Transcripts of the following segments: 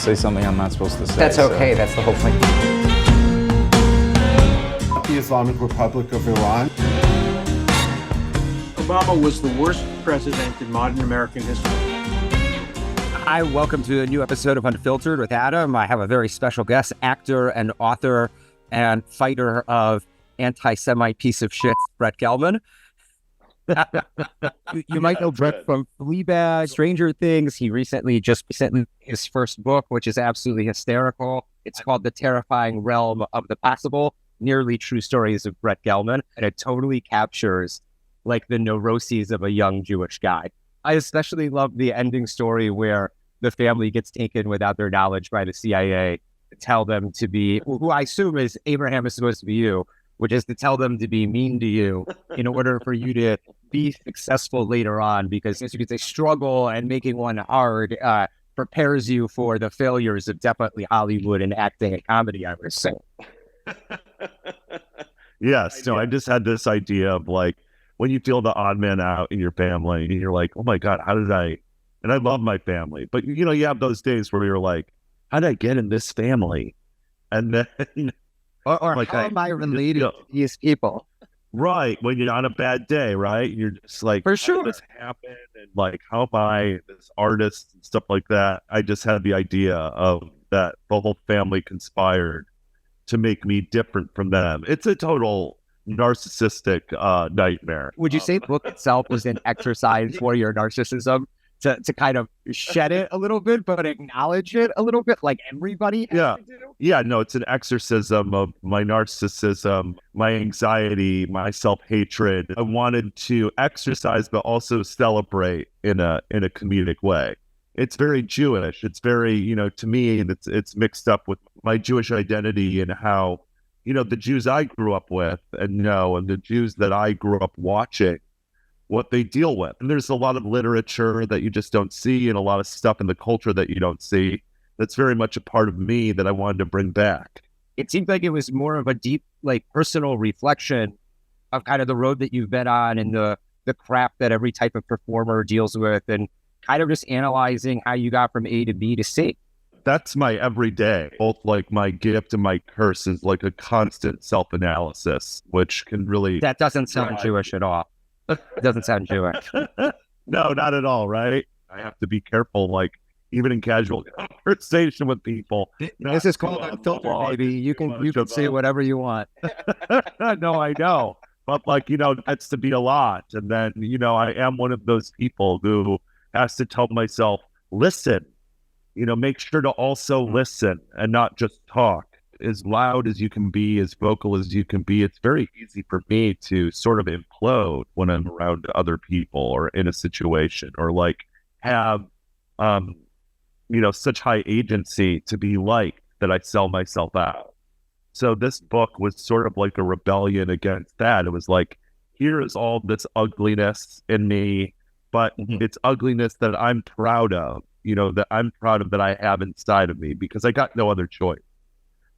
say something I'm not supposed to say. That's okay. That's the whole point. The Islamic Republic of Iran. Obama was the worst president in modern American history. Hi, welcome to a new episode of Unfiltered with Adam. I have a very special guest, actor and author and fighter of anti-Semite piece of shit, Brett Gelman. You might know Brett from Fleabag, Stranger Things. He recently just sent his first book, which is absolutely hysterical. It's called The Terrifying Realm of the Possible, Nearly True Stories of Brett Gelman. And it totally captures like the neuroses of a young Jewish guy. I especially love the ending story where the family gets taken without their knowledge by the CIA to tell them to be, who I assume is Abraham is supposed to be you, which is to tell them to be mean to you in order for you to be successful later on, because as you could say, struggle and making one hard prepares you for the failures of definitely Hollywood and acting and comedy, I would say. Yes. So I just had this idea of like, when you feel the odd man out in your family, and you're like, oh my God, how did I, and I love my family, but you know, you have those days where you're like, how did I get in this family? And then, or like, how am I related to these people? Right. When you're on a bad day, right? You're just like, for sure, how did this happen? And like, how am I this artist and stuff like that? I just had the idea of that the whole family conspired to make me different from them. It's a total narcissistic nightmare. Would you say the book itself was an exercise for your narcissism to kind of shed it a little bit, but acknowledge it a little bit, like everybody has to do? Yeah, no, it's an exorcism of my narcissism, my anxiety, my self-hatred. I wanted to exercise, but also celebrate in a comedic way. It's very Jewish. It's very, you know, to me, it's mixed up with my Jewish identity and how, you know, the Jews I grew up with and the Jews that I grew up watching, what they deal with. And there's a lot of literature that you just don't see and a lot of stuff in the culture that you don't see. That's very much a part of me that I wanted to bring back. It seemed like it was more of a deep, like personal reflection of kind of the road that you've been on and the crap that every type of performer deals with, and kind of just analyzing how you got from A to B to C. That's my everyday, both like my gift and my curse is like a constant self-analysis, which can really... That doesn't sound Jewish at all. It doesn't sound Jewish. No, not at all, right? I have to be careful, like, even in casual conversation with people. This is called Unfiltered, baby. You can say whatever you want. No, I know. But, like, you know, that's to be a lot. And then, you know, I am one of those people who has to tell myself, listen. You know, make sure to also listen and not just talk. As loud as you can be, as vocal as you can be, it's very easy for me to sort of implode when I'm around other people or in a situation, or like have, you know, such high agency to be liked that I sell myself out. So this book was sort of like a rebellion against that. It was like, here is all this ugliness in me, but it's ugliness that I'm proud of. You know, that I'm proud of, that I have inside of me, because I got no other choice.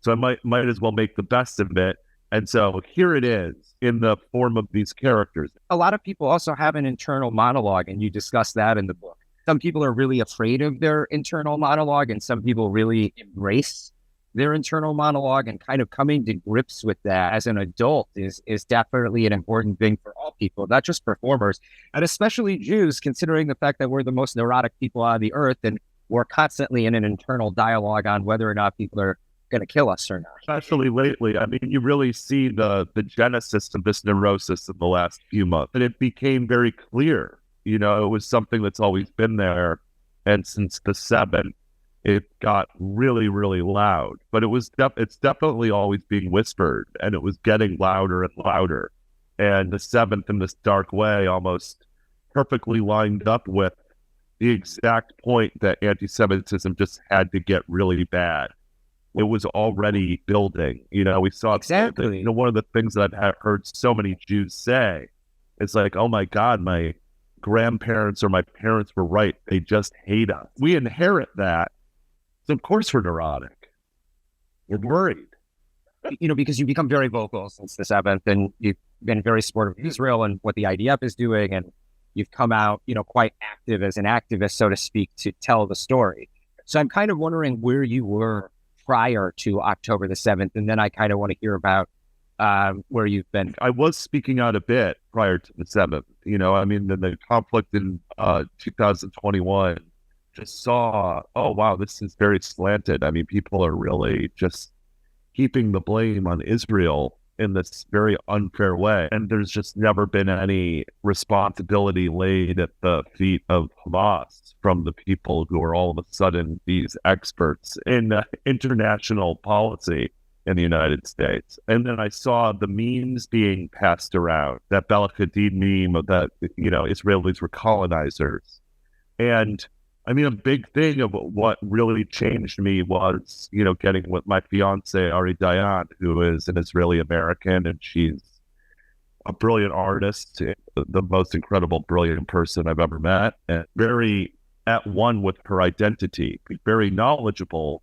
So I might as well make the best of it. And so here it is in the form of these characters. A lot of people also have an internal monologue, and you discuss that in the book. Some people are really afraid of their internal monologue, and some people really embrace their internal monologue, and kind of coming to grips with that as an adult is definitely an important thing for all people, not just performers, and especially Jews, considering the fact that we're the most neurotic people on the earth, and we're constantly in an internal dialogue on whether or not people are going to kill us or not. Especially lately. I mean, you really see the genesis of this neurosis in the last few months, and it became very clear. You know, it was something that's always been there, and since the 7th, it got really, really loud, but it's definitely always being whispered, and it was getting louder and louder. And the 7th, in this dark way, almost perfectly lined up with the exact point that anti-Semitism just had to get really bad. It was already building. You know, we saw exactly. You know, one of the things that I've heard so many Jews say is like, "Oh my God, my grandparents or my parents were right. They just hate us." We inherit that. So of course we're neurotic. We're worried. You know, because you become very vocal since the 7th, and you've been very supportive of Israel and what the IDF is doing, and you've come out, you know, quite active as an activist, so to speak, to tell the story. So I'm kind of wondering where you were prior to October the 7th, and then I kind of want to hear about where you've been. I was speaking out a bit prior to the 7th. I mean, the conflict in 2021 just saw, oh, wow, this is very slanted. I mean, people are really just heaping the blame on Israel in this very unfair way. And there's just never been any responsibility laid at the feet of Hamas from the people who are all of a sudden these experts in international policy in the United States. And then I saw the memes being passed around, that Bela Hadid meme of that, Israelis were colonizers. And I mean, a big thing of what really changed me was, getting with my fiance, Ari Dayan, who is an Israeli American, and she's a brilliant artist, the most incredible, brilliant person I've ever met, and very at one with her identity, very knowledgeable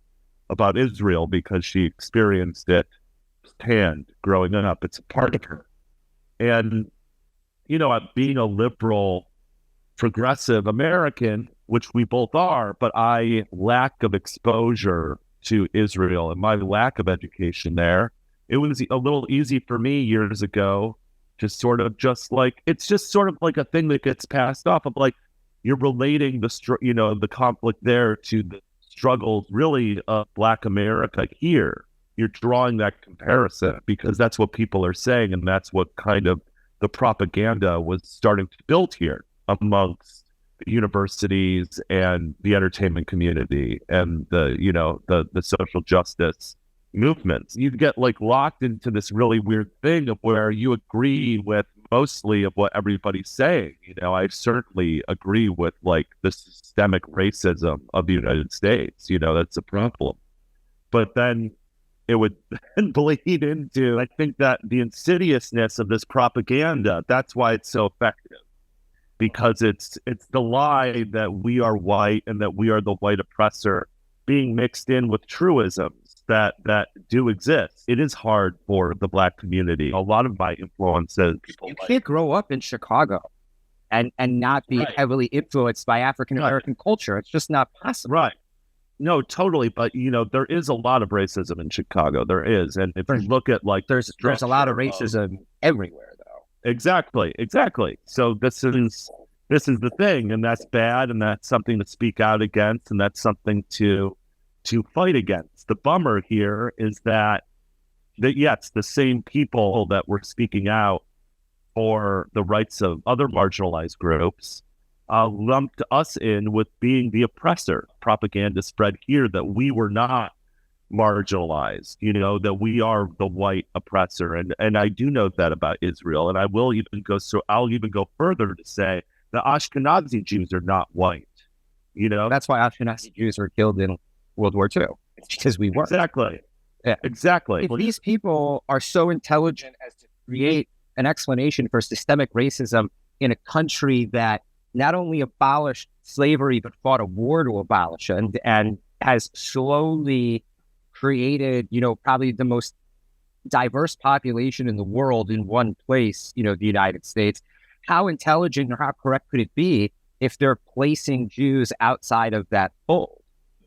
about Israel because she experienced it firsthand growing up. It's a part of her. And, being a liberal, progressive American, which we both are, but I lack of exposure to Israel and my lack of education there, it was a little easy for me years ago to sort of it's just sort of like a thing that gets passed off of like, you're relating the conflict there to the struggles really of Black America here. You're drawing that comparison because that's what people are saying, and that's what kind of the propaganda was starting to build here amongst the universities and the entertainment community and the social justice movements. You get locked into this really weird thing of where you agree with mostly of what everybody's saying. I certainly agree with the systemic racism of the United States. That's a problem. But then it would then bleed into, I think, that the insidiousness of this propaganda, that's why it's so effective. Because it's the lie that we are white and that we are the white oppressor being mixed in with truisms that do exist. It is hard for the Black community. A lot of my influences. You can't grow up in Chicago and not be heavily influenced by African American culture. It's just not possible. Right. No, totally. But there is a lot of racism in Chicago. There is, and if you look at there's a lot of racism everywhere. Exactly. So this is the thing, and that's bad, and that's something to speak out against, and that's something to fight against. The bummer here is that yes, the same people that were speaking out for the rights of other marginalized groups lumped us in with being the oppressor. Propaganda spread here that we were not marginalized, that we are the white oppressor. And I do know that about Israel. And I'll even go further to say the Ashkenazi Jews are not white. That's why Ashkenazi Jews were killed in World War II. It's because we were. Exactly. Yeah. Exactly. If these people are so intelligent as to create an explanation for systemic racism in a country that not only abolished slavery, but fought a war to abolish it and has slowly created, probably the most diverse population in the world in one place, the United States. How intelligent or how correct could it be if they're placing Jews outside of that fold?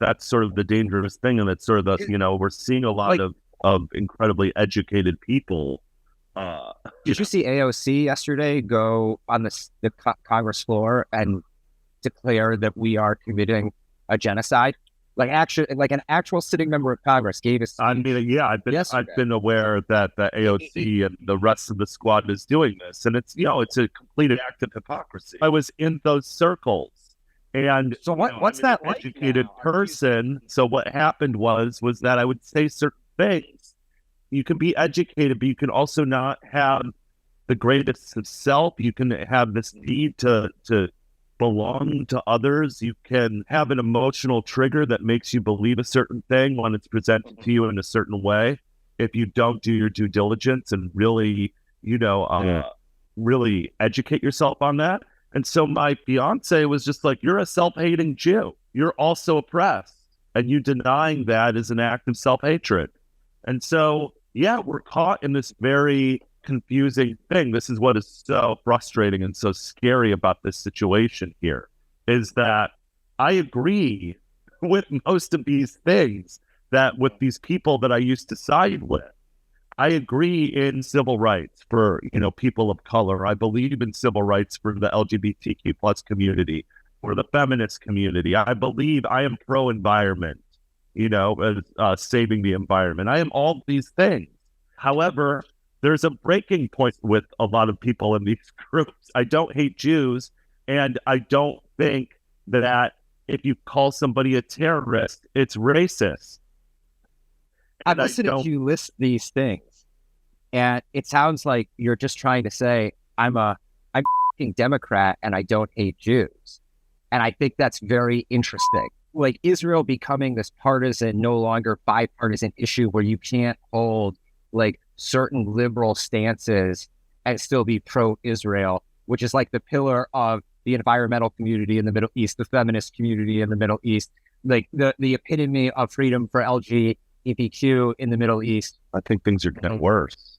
That's sort of the dangerous thing. And it's sort of we're seeing a lot of incredibly educated people. Did you see AOC yesterday go on the Congress floor and declare that we are committing a genocide? An actual sitting member of Congress gave us. I mean, yeah, I've been aware that the AOC and the rest of the squad is doing this, and it's it's a complete act of hypocrisy. I was in those circles, and so what's that an educated person? So what happened was that I would say certain things. You can be educated, but you can also not have the greatest of self. You can have this need to belong to others. You can have an emotional trigger that makes you believe a certain thing when it's presented to you in a certain way. If you don't do your due diligence and really, really educate yourself on that. And so my fiance was just like, you're a self-hating Jew. You're also oppressed. And you denying that is an act of self-hatred. And so, yeah, we're caught in this very confusing thing. This is what is so frustrating and so scary about this situation here, is that I agree with most of these things that with these people that I used to side with. I agree in civil rights for, people of color. I believe in civil rights for the LGBTQ plus community, for the feminist community. I believe I am pro-environment, saving the environment. I am all these things. However, there's a breaking point with a lot of people in these groups. I don't hate Jews, and I don't think that if you call somebody a terrorist, it's racist. I've listened to you list these things, and it sounds like you're just trying to say, I'm a Democrat and I don't hate Jews. And I think that's very interesting. Like Israel becoming this partisan, no longer bipartisan issue where you can't hold like certain liberal stances and still be pro-Israel, which is like the pillar of the environmental community in the Middle East, the feminist community in the Middle East, like the epitome of freedom for LGBTQ in the Middle East. I think things are getting worse.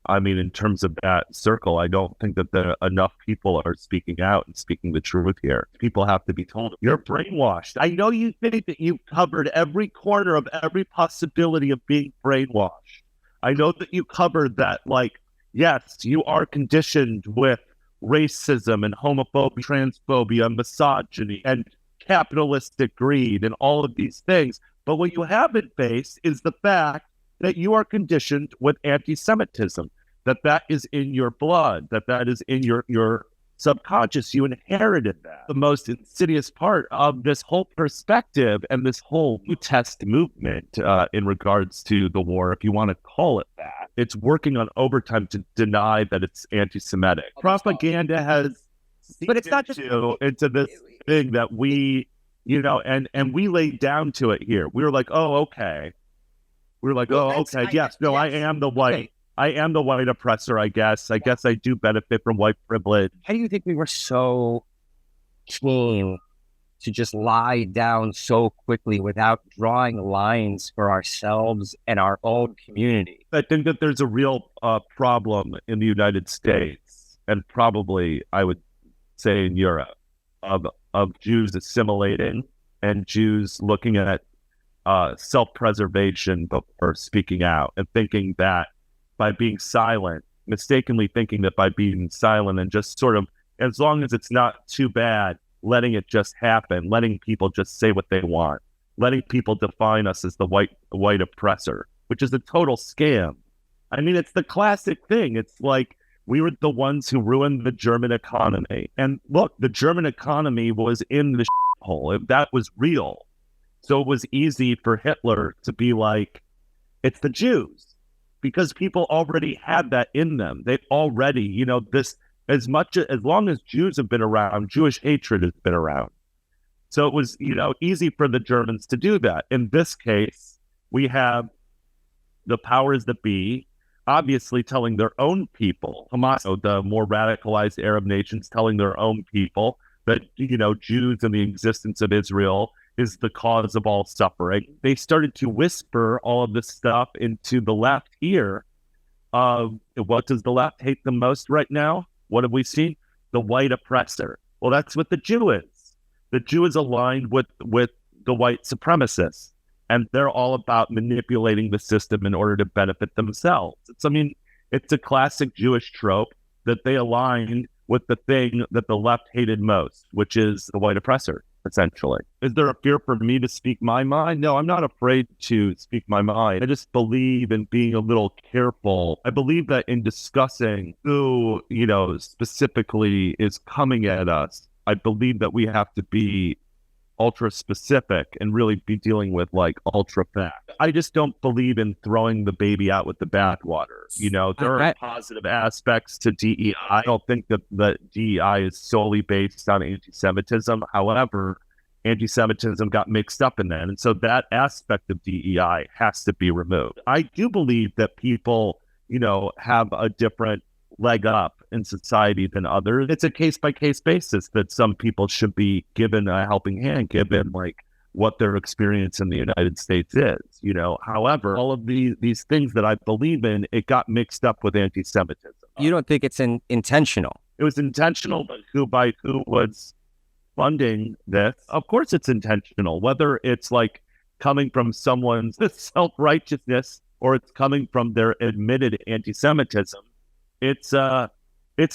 I mean, in terms of that circle, I don't think that enough people are speaking out and speaking the truth here. People have to be told, you're brainwashed. I know you think that you've covered every corner of every possibility of being brainwashed. I know that you covered that, like, yes, you are conditioned with racism and homophobia, transphobia, misogyny, and capitalistic greed and all of these things. But what you haven't faced is the fact that you are conditioned with anti-Semitism, that is in your blood, that is in your subconscious. You inherited that. The most insidious part of this whole perspective and this whole test movement in regards to the war, if you want to call it that, it's working on overtime to deny that it's anti-Semitic. Propaganda has but it's not just into this thing that we, and we laid down to it here. We were like, oh, okay. We were like, yes, I am the white. Okay. I am the white oppressor, I guess. I guess I do benefit from white privilege. How do you think we were so keen to just lie down so quickly without drawing lines for ourselves and our own community? I think that there's a real problem in the United States, and probably, I would say, in Europe, of Jews assimilating and Jews looking at self-preservation before speaking out, and thinking that by being silent, mistakenly thinking that by being silent and just sort of, as long as it's not too bad, letting it just happen, letting people just say what they want, letting people define us as the white oppressor, which is a total scam. I mean, it's the classic thing. It's like we were the ones who ruined the German economy. And look, the German economy was in the hole. That was real. So it was easy for Hitler to be like, it's the Jews, because people already had that in them. They already, this, as long as Jews have been around, Jewish hatred has been around. So it was, easy for the Germans to do that. In this case, we have the powers that be, obviously telling their own people, Hamas, the more radicalized Arab nations, telling their own people that, Jews and the existence of Israel is the cause of all suffering. They started to whisper all of this stuff into the left here. What does the left hate the most right now? What have we seen? The white oppressor. Well, that's what the Jew is. The Jew is aligned with the white supremacists, and they're all about manipulating the system in order to benefit themselves. It's a classic Jewish trope that they aligned with the thing that the left hated most, which is the white oppressor, essentially. Is there a fear for me to speak my mind? No, I'm not afraid to speak my mind. I just believe in being a little careful. I believe that in discussing who, specifically is coming at us, I believe that we have to be ultra specific and really be dealing with like ultra fact. I just don't believe in throwing the baby out with the bathwater. There are positive aspects to DEI. I don't think that the DEI is solely based on anti-Semitism. However, anti-Semitism got mixed up in that. And so that aspect of DEI has to be removed. I do believe that people, have a different leg up in society than others. It's a case-by-case basis that some people should be given a helping hand, given like what their experience in the United States is. However, all of these things that I believe in, it got mixed up with anti-Semitism. You don't think it's intentional? It was intentional, but who was funding this, of course it's intentional, whether it's like coming from someone's self-righteousness or it's coming from their admitted anti-Semitism. It's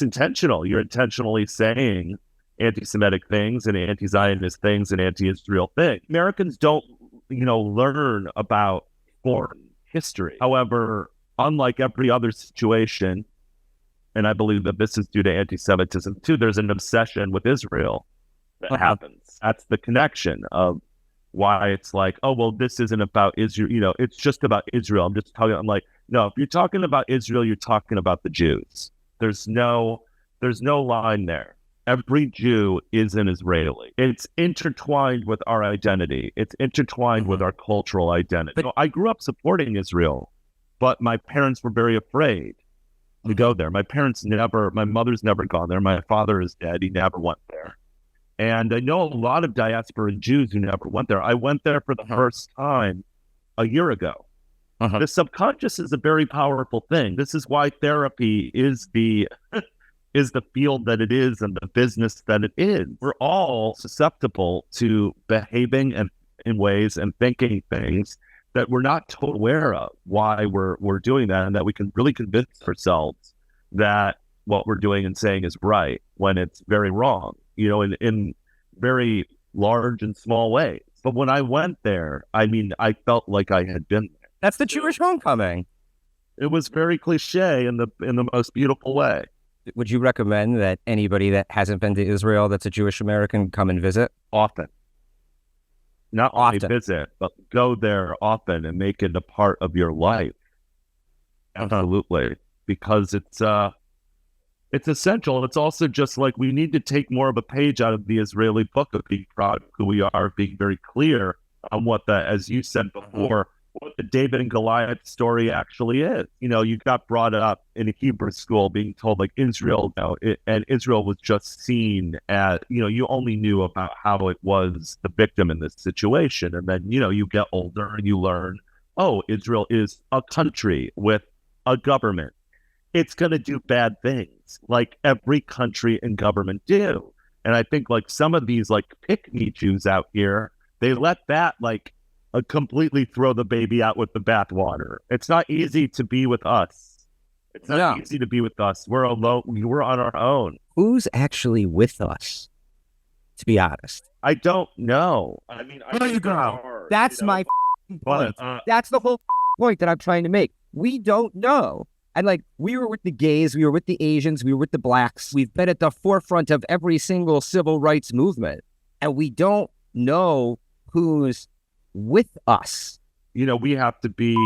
intentional. You're intentionally saying anti-Semitic things and anti-Zionist things and anti-Israel things. Americans don't, learn about foreign history. However, unlike every other situation, and I believe that this is due to anti-Semitism too, there's an obsession with Israel that happens. That's the connection of why it's like, oh, well, this isn't about Israel. It's just about Israel. I'm like, no, if you're talking about Israel, you're talking about the Jews. There's no line there. Every Jew is an Israeli. It's intertwined with our identity. It's intertwined with our cultural identity. But I grew up supporting Israel, but my parents were very afraid to go there. My mother's never gone there. My father is dead. He never went there. And I know a lot of diaspora Jews who never went there. I went there for the first time a year ago. The subconscious is a very powerful thing. This is why therapy is the field that it is and the business that it is. We're all susceptible to behaving in ways and thinking things that we're not totally aware of why we're doing that, and that we can really convince ourselves that what we're doing and saying is right when it's very wrong, in very large and small ways. But when I went there, I felt like I had been there. That's the Jewish homecoming. It was very cliche in the most beautiful way. Would you recommend that anybody that hasn't been to Israel that's a Jewish American come and visit? Often. Not only visit, but go there often and make it a part of your life. Absolutely. Because it's essential. It's also just like we need to take more of a page out of the Israeli book of being proud of who we are, being very clear on what as you said before, what the David and Goliath story actually is. You got brought up in a Hebrew school being told like Israel, and Israel was just seen as, you only knew about how it was the victim in this situation. And then, you get older and you learn, oh, Israel is a country with a government. It's going to do bad things like every country and government do. And I think like some of these like pick-me Jews out here, they let that completely throw the baby out with the bathwater. It's not easy to be with us. It's not easy to be with us. We're alone. We're on our own. Who's actually with us, to be honest? I don't know. There you go. That's my point. That's the whole point that I'm trying to make. We don't know. And we were with the gays, we were with the Asians, we were with the blacks. We've been at the forefront of every single civil rights movement. And we don't know who's with us. We have to be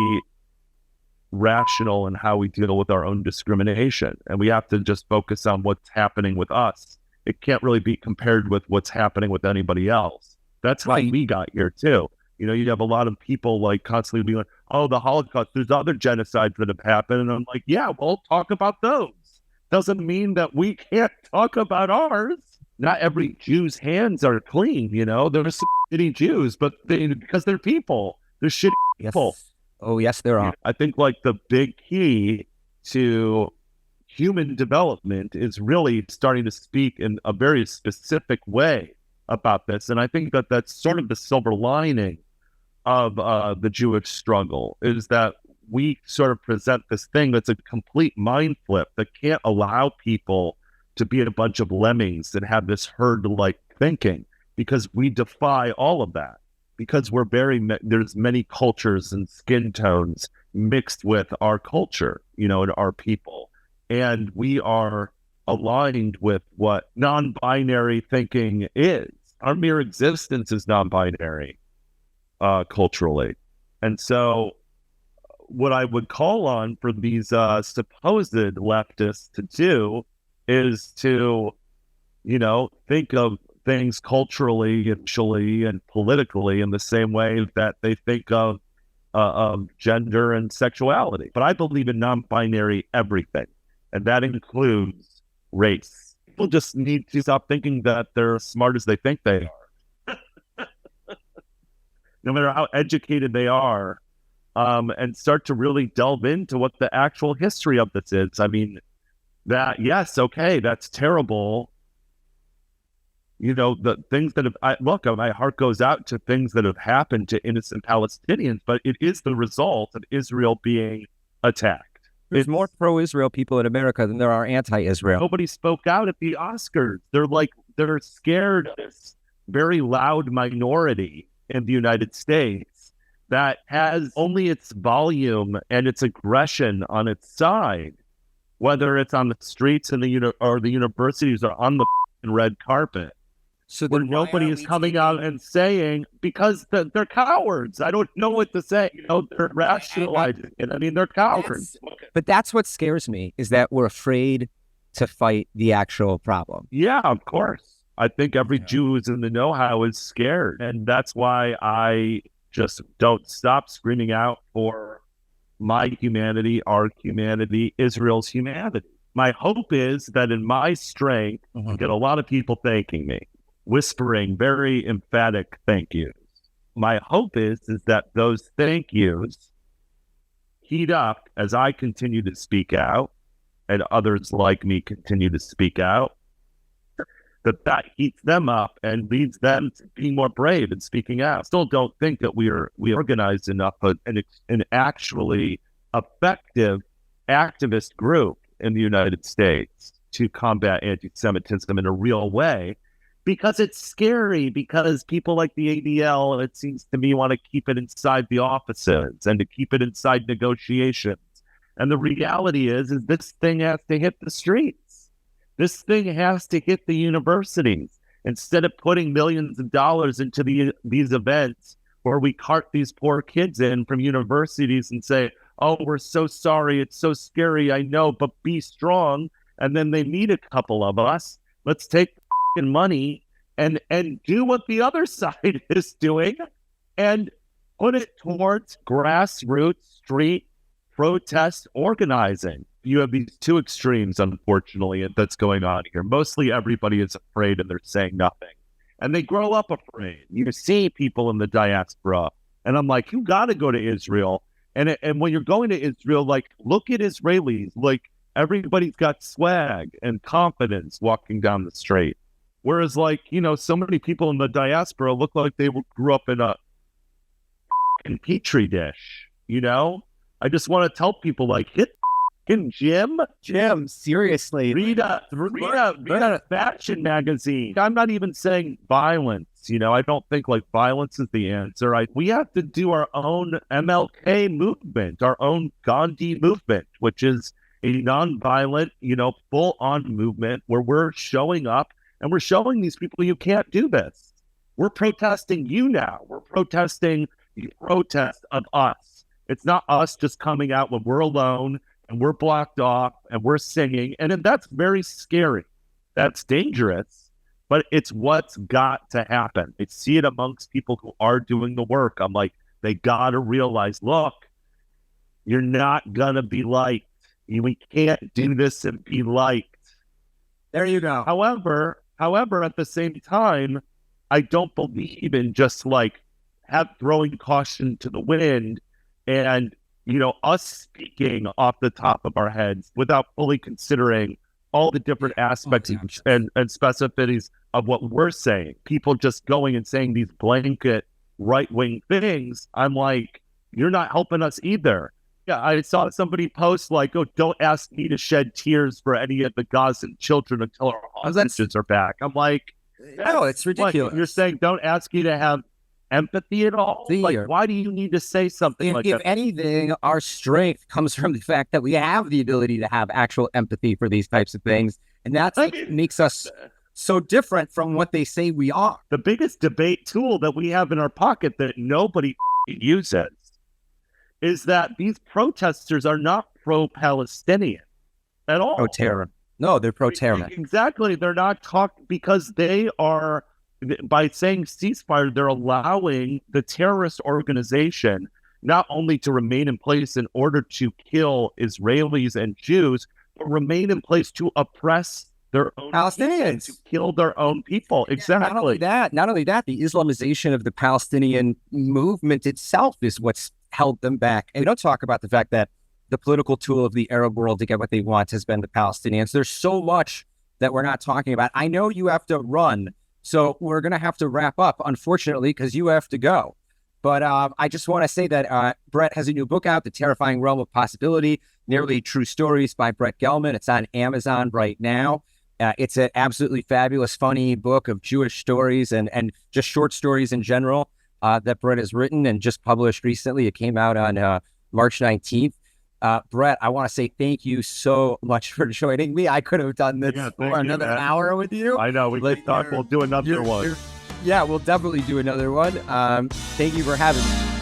rational in how we deal with our own discrimination. And we have to just focus on what's happening with us. It can't really be compared with what's happening with anybody else. That's how we got here too. You have a lot of people constantly being like, oh, the Holocaust, there's other genocides that have happened. And I'm like, yeah, well, talk about those. Doesn't mean that we can't talk about ours. Not every Jew's hands are clean, There's some shitty Jews, but because they're people. They're shitty people. Oh, yes, there are. I think the big key to human development is really starting to speak in a very specific way about this. And I think that that's sort of the silver lining of the Jewish struggle, is that we sort of present this thing that's a complete mind flip that can't allow people to be a bunch of lemmings and have this herd-like thinking, because we defy all of that, because we're there's many cultures and skin tones mixed with our culture, and our people. And we are aligned with what non-binary thinking is. Our mere existence is non-binary culturally. And so what I would call on for these supposed leftists to do is to, think of things culturally and socially and politically in the same way that they think of gender and sexuality. But I believe in non-binary everything, and that includes race. People just need to stop thinking that they're as smart as they think they are. No matter how educated they are, and start to really delve into what the actual history of this is. That, yes, okay, that's terrible. the things that have, my heart goes out to things that have happened to innocent Palestinians, but it is the result of Israel being attacked. There's more pro-Israel people in America than there are anti-Israel. Nobody spoke out at the Oscars. They're scared of this very loud minority in the United States that has only its volume and its aggression on its side, whether it's on the streets and the universities or on the red carpet. So where nobody is coming out and saying, because they're cowards. I don't know what to say. They're rationalizing it. I mean, they're cowards. But that's what scares me, is that we're afraid to fight the actual problem. Yeah, of course. I think every Jew who's in the know-how is scared. And that's why I just don't stop screaming out for my humanity, our humanity, Israel's humanity. My hope is that in my strength, I get a lot of people thanking me, whispering very emphatic thank yous. My hope is that those thank yous heat up as I continue to speak out and others like me continue to speak out, that heats them up and leads them to being more brave and speaking out. Still don't think that we are organized enough, but an actually effective activist group in the United States to combat anti-Semitism in a real way, because it's scary, because people like the ADL, it seems to me, want to keep it inside the offices and to keep it inside negotiations. And the reality is this thing has to hit the streets. This thing has to hit the universities. Instead of putting millions of dollars into these events where we cart these poor kids in from universities and say, oh, we're so sorry, it's so scary, I know, but be strong. And then they meet a couple of us. Let's take the money and do what the other side is doing and put it towards grassroots street protest organizing. You have these two extremes, unfortunately, that's going on here. Mostly everybody is afraid and they're saying nothing. And they grow up afraid. You see people in the diaspora, and I'm like, you got to go to Israel. And when you're going to Israel, like, look at Israelis. Like, everybody's got swag and confidence walking down the street. Whereas, like, so many people in the diaspora look like they grew up in a petri dish, I just want to tell people, like, hit Jim, seriously. Read a fashion magazine. I'm not even saying violence. I don't think like violence is the answer. We have to do our own MLK movement, our own Gandhi movement, which is a nonviolent, full-on movement where we're showing up and we're showing these people you can't do this. We're protesting you now. We're protesting the protest of us. It's not us just coming out when we're alone and we're blocked off and we're singing. And that's very scary. That's dangerous, but it's what's got to happen. I see it amongst people who are doing the work. I'm like, they got to realize, look, you're not going to be liked. We can't do this and be liked. There you go. However, at the same time, I don't believe in just like throwing caution to the wind and, us speaking off the top of our heads without fully considering all the different aspects and specificities of what we're saying. People just going and saying these blanket right-wing things. I'm like, you're not helping us either. Yeah, I saw somebody post like, oh, don't ask me to shed tears for any of the Gazan children until our hostages are back. I'm like, no, it's ridiculous. You're saying don't ask you to have empathy at all? Like, why do you need to say something like that? If anything, our strength comes from the fact that we have the ability to have actual empathy for these types of things. And that's what makes us so different from what they say we are. The biggest debate tool that we have in our pocket that nobody uses is that these protesters are not pro-Palestinian at all. Pro-terror. No, they're pro-terror. Exactly. They're not talking because they are, by saying ceasefire, they're allowing the terrorist organization not only to remain in place in order to kill Israelis and Jews, but remain in place to oppress their own Palestinians, to kill their own people. Exactly. Not only that, the Islamization of the Palestinian movement itself is what's held them back. And we don't talk about the fact that the political tool of the Arab world to get what they want has been the Palestinians. There's so much that we're not talking about. I know you have to run, So we're going to have to wrap up, unfortunately, because you have to go. But I just want to say that Brett has a new book out, The Terrifying Realm of Possibility, Nearly True Stories by Brett Gelman. It's on Amazon right now. It's an absolutely fabulous, funny book of Jewish stories and just short stories in general that Brett has written and just published recently. It came out on March 19th. Brett, I want to say thank you so much for joining me. I could have done this for another hour with you. I know. We thought we'll do another one. Yeah, we'll definitely do another one. Thank you for having me.